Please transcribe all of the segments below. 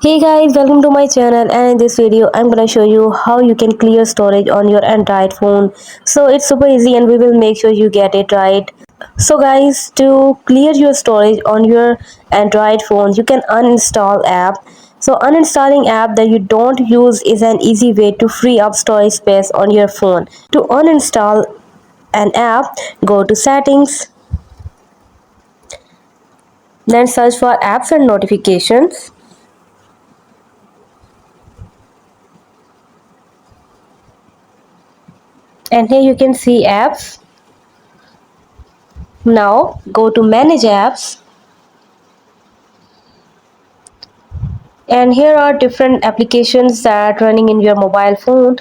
Hey guys, welcome to my channel, and in this video I'm gonna show you how you can clear storage on your Android phone. So it's super easy and we will make sure you get it right. So guys, to clear your storage on your Android phone, you can uninstall app. So uninstalling app that you don't use is an easy way to free up storage space on your phone. To uninstall an app, go to settings, then search for apps and notifications. And here you can see apps. Now go to manage apps, and here are different applications that are running in your mobile phone.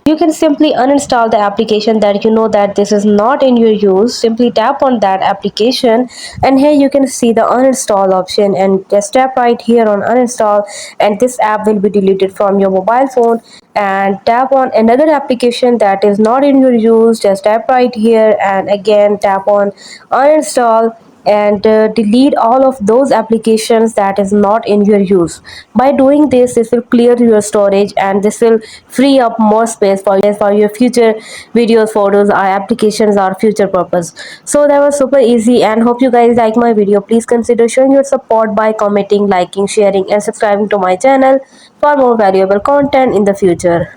You can simply uninstall the application that you know that this is not in your use. Simply tap on that application, and here you can see the uninstall option, and just tap right here on uninstall, and this app will be deleted from your mobile phone. And tap on another application that is not in your use, just tap right here and again tap on uninstall, and delete all of those applications that is not in your use. By doing this will clear your storage, and this will free up more space for your future videos, photos, or applications or future purpose. So that was super easy, and hope you guys like my video. Please consider showing your support by commenting, liking, sharing, and subscribing to my channel for more valuable content in the future.